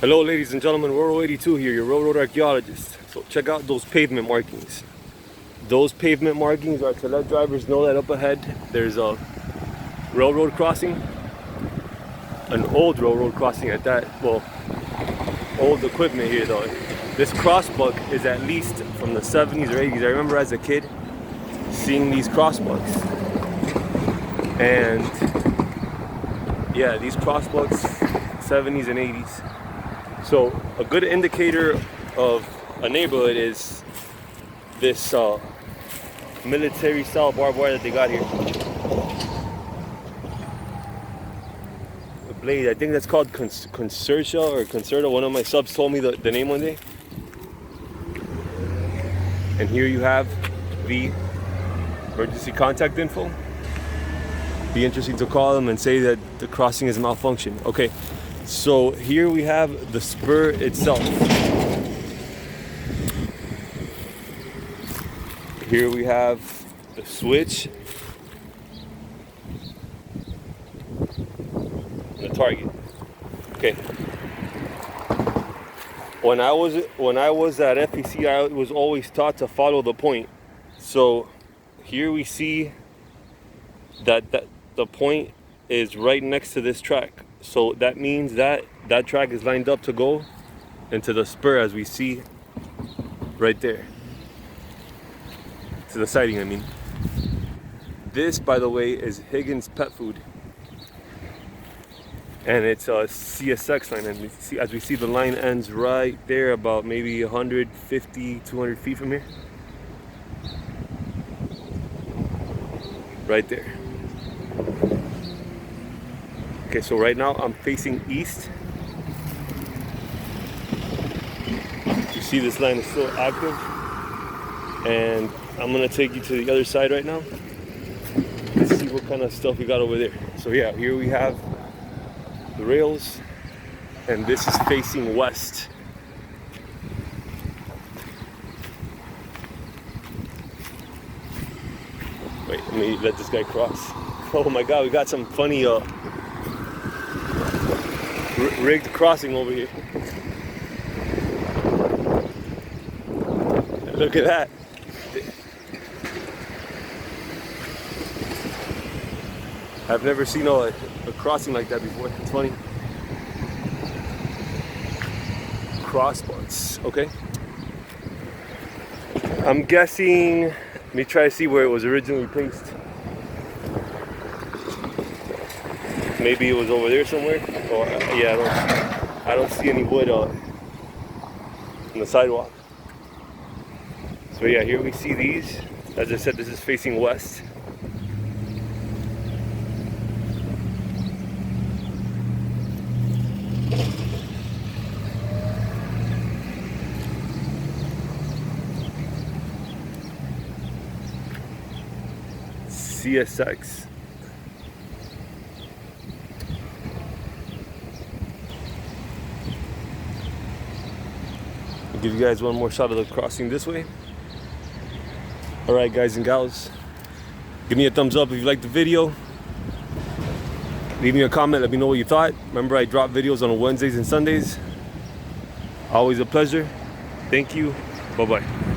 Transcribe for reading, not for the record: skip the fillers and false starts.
Hello ladies and gentlemen, Rural 82 here, your railroad archaeologist. So check out those pavement markings. Those pavement markings are to let drivers know that up ahead there's a railroad crossing. An old railroad crossing at that. Well, old equipment here though. This crossbuck is at least from the 70s or 80s. I remember as a kid seeing these crossbucks. And yeah, these crossbucks, 70s and 80s. So a good indicator of a neighborhood is this military style barbed wire that they got here. The blade, I think that's called Concerta or Concerta. One of my subs told me the name one day. And here you have the emergency contact info. Be interesting to call them and say that the crossing is malfunctioned. Okay. So here we have the spur itself. Here we have the switch, and the target. Okay. When I was at FEC, I was always taught to follow the point. So here we see that the point is right next to this track. So that means that that track is lined up to go into the spur, as we see right there. To the siding, I mean. This, by the way, is Higgins Pet Food. And it's a CSX line. And as we see, the line ends right there, about maybe 150, 200 feet from here. Right there. Okay, so right now I'm facing east. You see this line is still active. And I'm gonna take you to the other side right now. Let's see what kind of stuff we got over there. So yeah, here we have the rails, and this is facing west. Wait, let me let this guy cross. Oh my God, we got some funny rigged crossing over here. Look at that. I've never seen a crossing like that before. It's funny. Crossbucks, okay. I'm guessing, let me try to see where it was originally placed. Maybe it was over there somewhere. Or yeah, I don't see any wood on the sidewalk. So yeah, here we see these. As I said, this is facing west. CSX. I'll give you guys one more shot of the crossing this way. Alright guys and gals, give me a thumbs up if you liked the video. Leave me a comment, let me know what you thought. Remember, I drop videos on Wednesdays and Sundays. Always a pleasure. Thank you. Bye-bye.